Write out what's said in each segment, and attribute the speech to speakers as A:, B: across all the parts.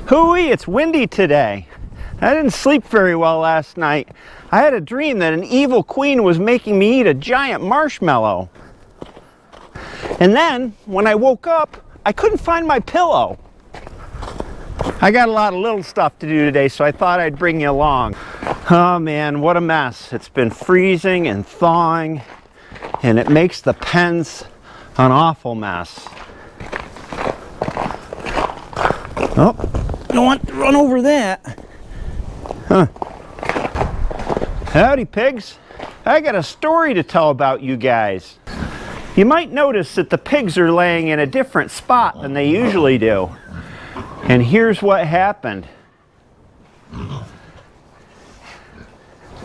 A: Hooey, it's windy today. I didn't sleep very well last night. I had a dream that an evil queen was making me eat a giant marshmallow. And then, when I woke up, I couldn't find my pillow. I got a lot of little stuff to do today, so I thought I'd bring you along. Oh man, what a mess. It's been freezing and thawing, and it makes the pens an awful mess. Oh, don't want to run over that. Huh. Howdy, pigs. I got a story to tell about you guys. You might notice that the pigs are laying in a different spot than they usually do. And here's what happened.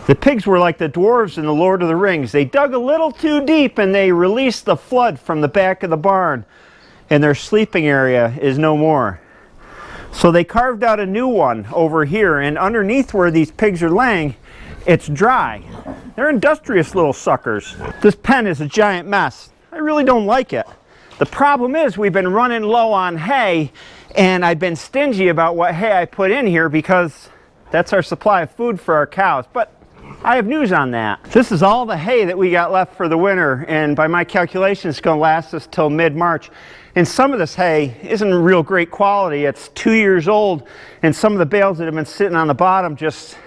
A: The pigs were like the dwarves in the Lord of the Rings. They dug a little too deep and they released the flood from the back of the barn, and their sleeping area is no more. So they carved out a new one over here, and underneath where these pigs are laying, it's dry. They're industrious little suckers. This pen is a giant mess. I really don't like it. The problem is we've been running low on hay, and I've been stingy about what hay I put in here because that's our supply of food for our cows. But I have news on that. This is all the hay that we got left for the winter, and by my calculations it's going to last us till mid-March. And some of this hay isn't real great quality. It's 2 years old, and some of the bales that have been sitting on the bottom just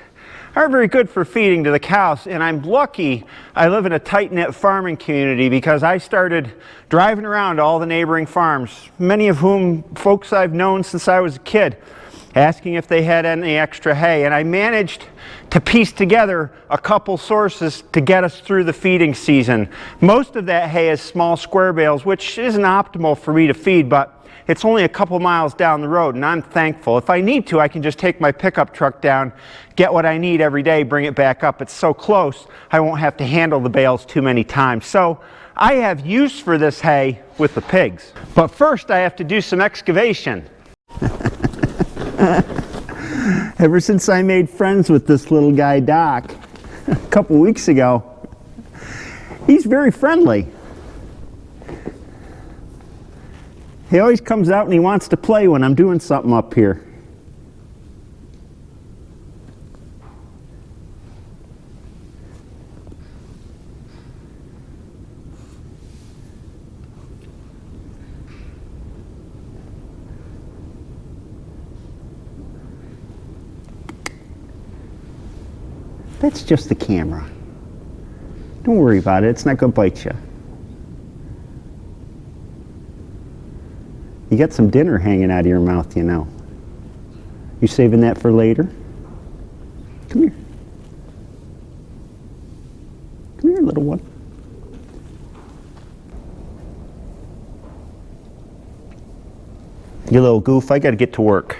A: aren't very good for feeding to the cows. And I'm lucky I live in a tight-knit farming community, because I started driving around to all the neighboring farms, many of whom folks I've known since I was a kid, asking if they had any extra hay. And I managed to piece together a couple sources to get us through the feeding season. Most of that hay is small square bales, which isn't optimal for me to feed, but it's only a couple miles down the road, and I'm thankful. If I need to, I can just take my pickup truck down, get what I need every day, bring it back up. It's so close, I won't have to handle the bales too many times. So I have use for this hay with the pigs. But first I have to do some excavation. Ever since I made friends with this little guy, Doc, a couple weeks ago, he's very friendly. He always comes out and he wants to play when I'm doing something up here. That's just the camera. Don't worry about it. It's not going to bite you. You got some dinner hanging out of your mouth, you know. You saving that for later? Come here. Come here, little one. You little goof, I got to get to work.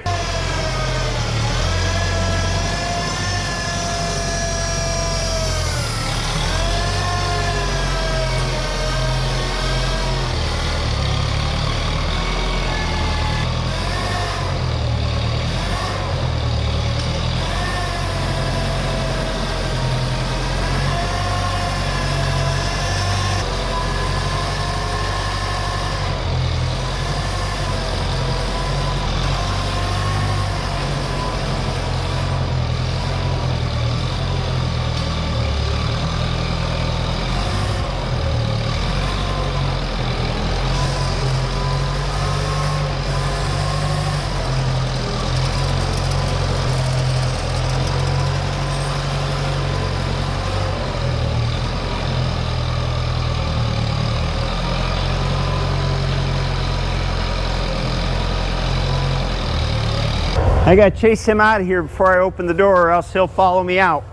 A: I gotta chase him out of here before I open the door, or else he'll follow me out.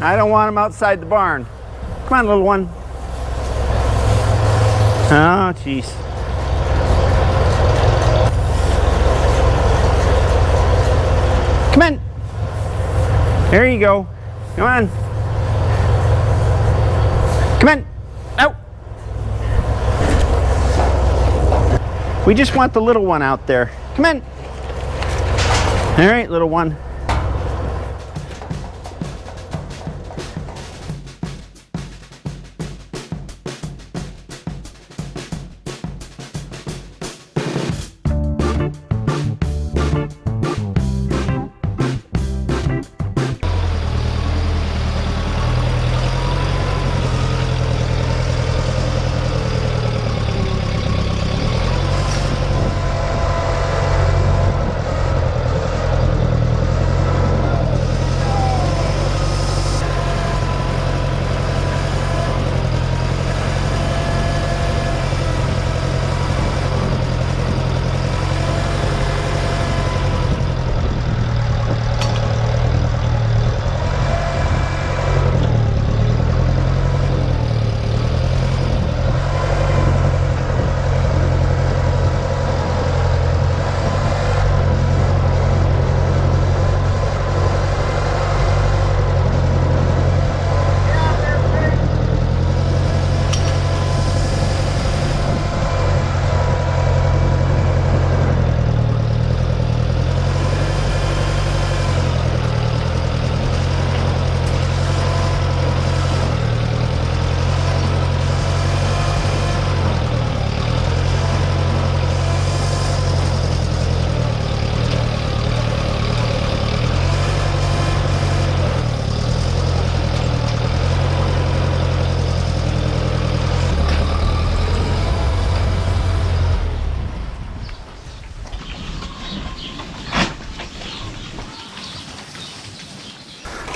A: I don't want him outside the barn. Come on, little one. Oh, jeez. Come in. There you go. Come on. Come in. Out. We just want the little one out there. Come in. All right, little one.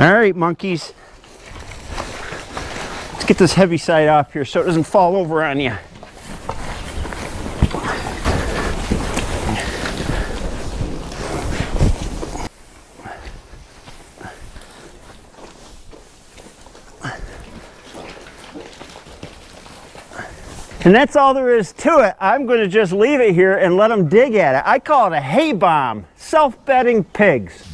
A: All right, monkeys. Let's get this heavy side off here so it doesn't fall over on you. And that's all there is to it. I'm going to just leave it here and let them dig at it. I call it a hay bomb. Self-bedding pigs.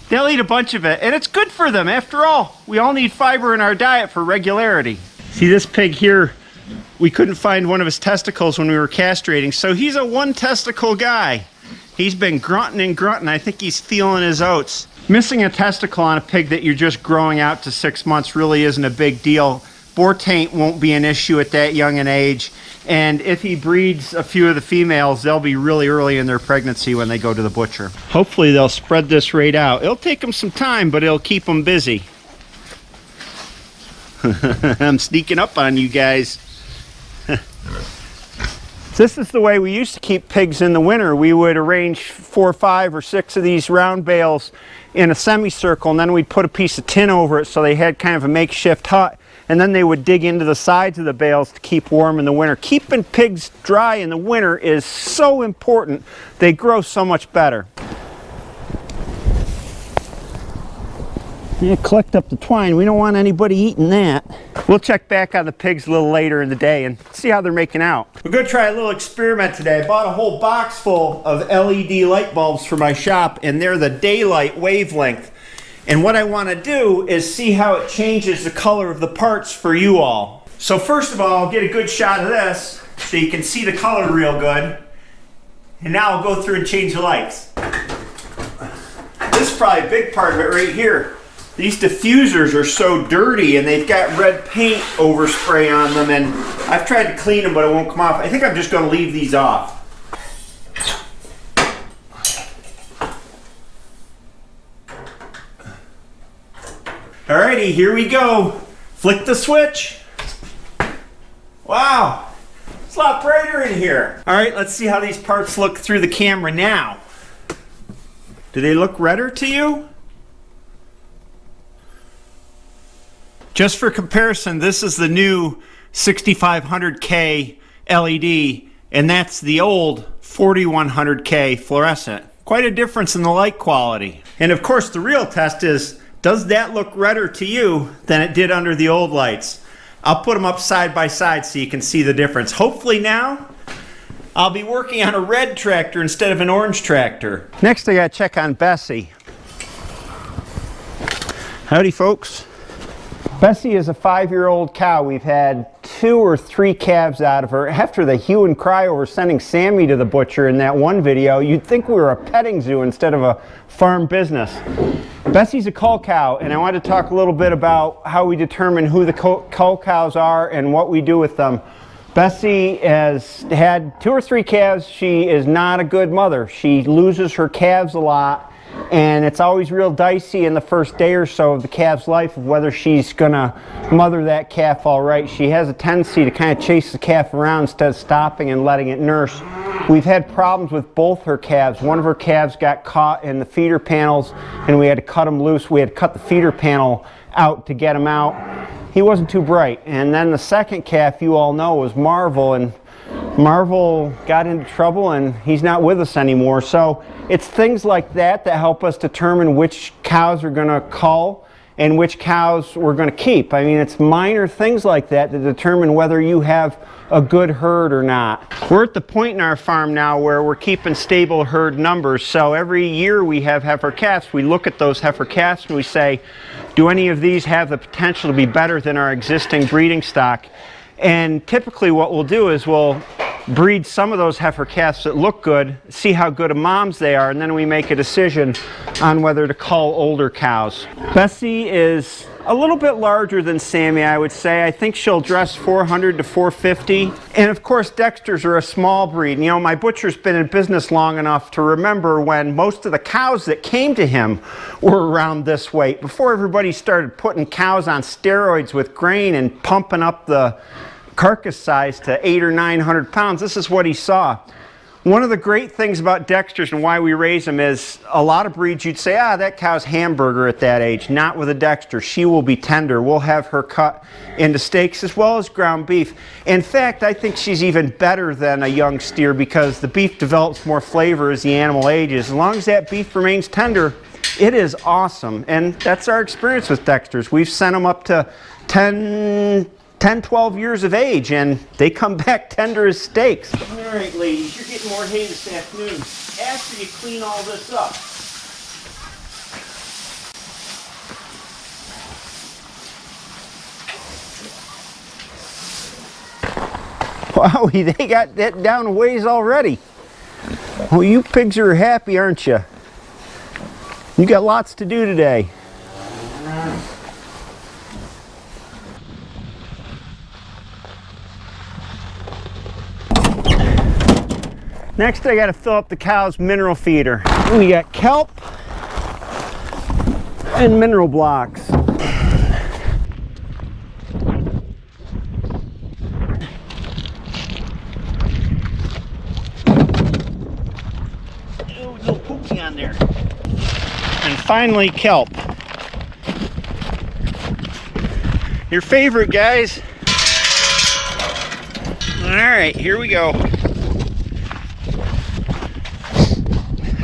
A: They'll eat a bunch of it, and it's good for them. After all, we all need fiber in our diet for regularity. See this pig here, we couldn't find one of his testicles when we were castrating, so he's a one testicle guy. He's been grunting and grunting. I think he's feeling his oats. Missing a testicle on a pig that you're just growing out to 6 months really isn't a big deal. Boar taint won't be an issue at that young an age. And if he breeds a few of the females, they'll be really early in their pregnancy when they go to the butcher. Hopefully they'll spread this right out. It'll take them some time, but it'll keep them busy. I'm sneaking up on you guys. This is the way we used to keep pigs in the winter. We would arrange 4, 5, or 6 of these round bales in a semicircle, and then we'd put a piece of tin over it so they had kind of a makeshift hut, and then they would dig into the sides of the bales to keep warm in the winter. Keeping pigs dry in the winter is so important. They grow so much better. Yeah, collect up the twine. We don't want anybody eating that. We'll check back on the pigs a little later in the day and see how they're making out. We're going to try a little experiment today. I bought a whole box full of LED light bulbs for my shop, and they're the daylight wavelength. And what I want to do is see how it changes the color of the parts for you all. So first of all, I'll get a good shot of this so you can see the color real good. And now I'll go through and change the lights. This is probably a big part of it right here. These diffusers are so dirty and they've got red paint overspray on them, and I've tried to clean them but it won't come off. I think I'm just going to leave these off. Alrighty, here we go. Flick the switch. Wow, it's a lot brighter in here. Alright, let's see how these parts look through the camera now. Do they look redder to you? Just for comparison, this is the new 6500K LED, and that's the old 4100K fluorescent. Quite a difference in the light quality. And of course, the real test is, does that look redder to you than it did under the old lights? I'll put them up side by side so you can see the difference. Hopefully now, I'll be working on a red tractor instead of an orange tractor. Next, I gotta check on Bessie. Howdy, folks. Bessie is a 5-year-old cow. We've had 2 or 3 calves out of her. After the hue and cry over sending Sammy to the butcher in that one video, you'd think we were a petting zoo instead of a farm business. Bessie's a cull cow, and I want to talk a little bit about how we determine who the cull cows are and what we do with them. Bessie has had 2 or 3 calves. She is not a good mother. She loses her calves a lot. And it's always real dicey in the first day or so of the calf's life of whether she's gonna mother that calf all right. She has a tendency to kind of chase the calf around instead of stopping and letting it nurse. We've had problems with both her calves. One of her calves got caught in the feeder panels and we had to cut him loose. We had to cut the feeder panel out to get him out. He wasn't too bright. And then the second calf, you all know, was Marvel, and Marvel got into trouble and he's not with us anymore. So it's things like that that help us determine which cows are going to cull and which cows we're going to keep. I mean, it's minor things like that that determine whether you have a good herd or not. We're at the point in our farm now where we're keeping stable herd numbers. So every year we have heifer calves. We look at those heifer calves and we say, do any of these have the potential to be better than our existing breeding stock? And typically what we'll do is we'll breed some of those heifer calves that look good, see how good of moms they are, and then we make a decision on whether to cull older cows. Bessie is a little bit larger than Sammy, I would say. I think she'll dress 400 to 450. And of course, Dexters are a small breed. You know, my butcher's been in business long enough to remember when most of the cows that came to him were around this weight. Before everybody started putting cows on steroids with grain and pumping up the carcass size to 800 or 900 pounds, this is what he saw. One of the great things about Dexters and why we raise them is a lot of breeds you'd say, ah, that cow's hamburger at that age. Not with a Dexter. She will be tender. We'll have her cut into steaks as well as ground beef. In fact, I think she's even better than a young steer because the beef develops more flavor as the animal ages. As long as that beef remains tender, it is awesome. And that's our experience with Dexters. We've sent them up to 10, 12 years of age, and they come back tender as steaks. All right, ladies, you're getting more hay this afternoon. After you clean all this up, wow, they got that down a ways already. Well, you pigs are happy, aren't you? You got lots to do today. Next, I got to fill up the cow's mineral feeder. We got kelp and mineral blocks. Oh, no pookie on there. And finally, kelp. Your favorite, guys. All right, here we go.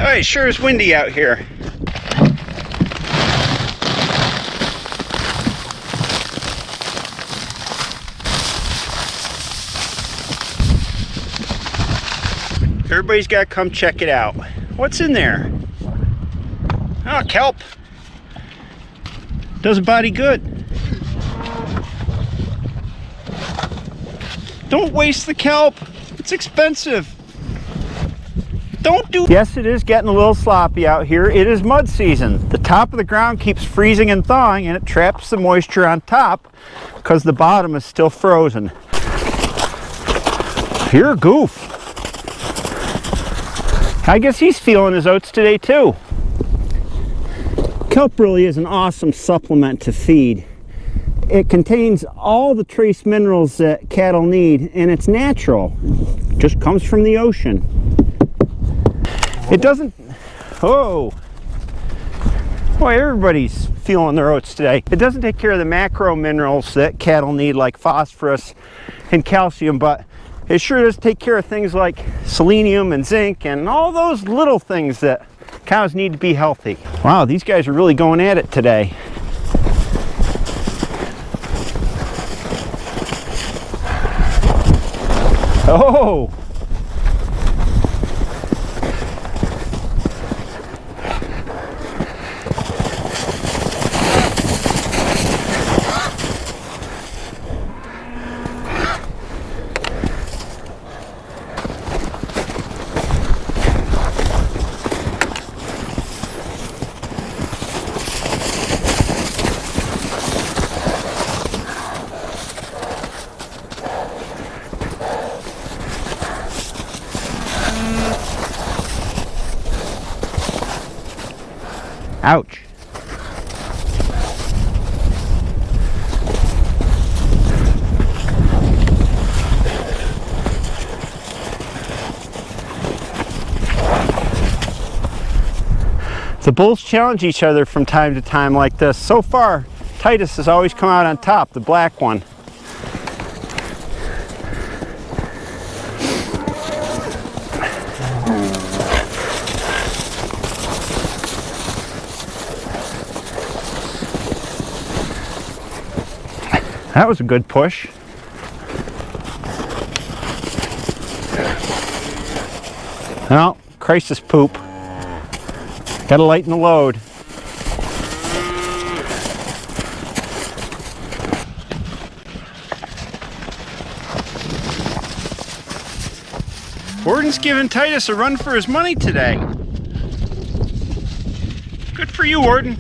A: Oh, it sure is windy out here. Everybody's got to come check it out. What's in there? Oh, kelp. Does a body good. Don't waste the kelp. It's expensive. Don't do. Yes, it is getting a little sloppy out here. It is mud season. The top of the ground keeps freezing and thawing, and it traps the moisture on top because the bottom is still frozen. You're a goof. I guess he's feeling his oats today too. Kelp really is an awesome supplement to feed. It contains all the trace minerals that cattle need, and it's natural. It just comes from the ocean. It doesn't, oh, boy, everybody's feeling their oats today. It doesn't take care of the macro minerals that cattle need, like phosphorus and calcium, but it sure does take care of things like selenium and zinc and all those little things that cows need to be healthy. Wow, these guys are really going at it today. Oh! Ouch. The bulls challenge each other from time to time like this. So far, Titus has always come out on top, the black one. That was a good push. Well, crisis poop. Gotta lighten the load. Warden's giving Titus a run for his money today. Good for you, Warden.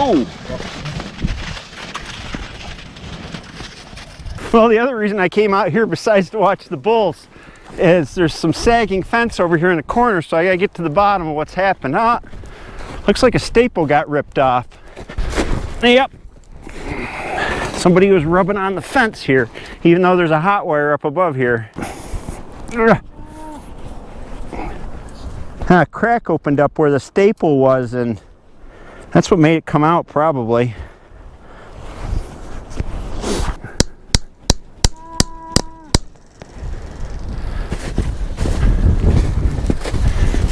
A: Oh! Well, the other reason I came out here besides to watch the bulls is there's some sagging fence over here in the corner, so I gotta get to the bottom of what's happened. Ah, looks like a staple got ripped off. Yep. Somebody was rubbing on the fence here, even though there's a hot wire up above here. A crack opened up where the staple was, and that's what made it come out, probably.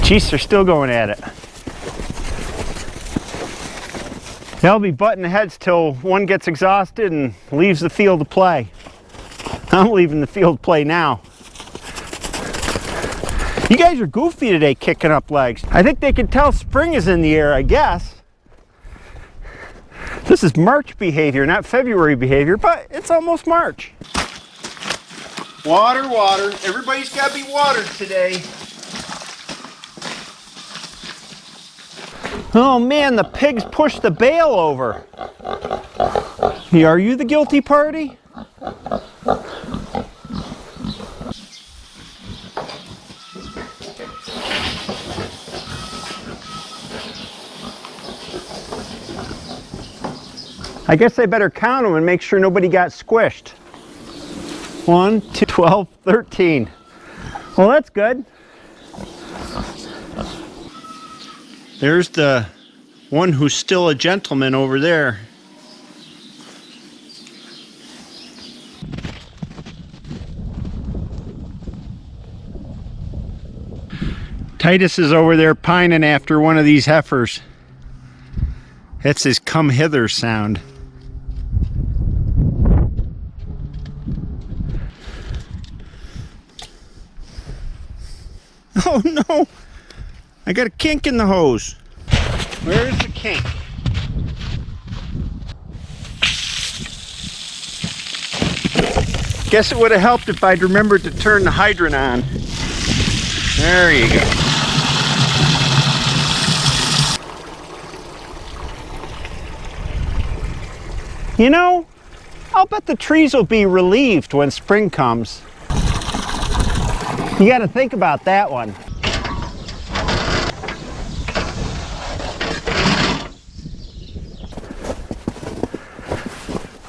A: Geese are still going at it. They'll be butting heads till one gets exhausted and leaves the field to play. I'm leaving the field to play now. You guys are goofy today, kicking up legs. I think they can tell spring is in the air, I guess. This is March behavior, not February behavior, but it's almost March. Water, water. Everybody's got to be watered today. Oh man, the pigs pushed the bale over. Are you the guilty party? I guess I better count them and make sure nobody got squished. 1, 2, 12, 13. Well, that's good. There's the one who's still a gentleman over there. Titus is over there pining after one of these heifers. That's his come hither sound. Oh no! I got a kink in the hose. Where's the kink? Guess it would have helped if I'd remembered to turn the hydrant on. There you go. You know, I'll bet the trees will be relieved when spring comes. You got to think about that one.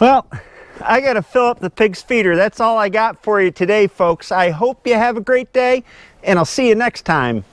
A: Well, I got to fill up the pig's feeder. That's all I got for you today, folks. I hope you have a great day, and I'll see you next time.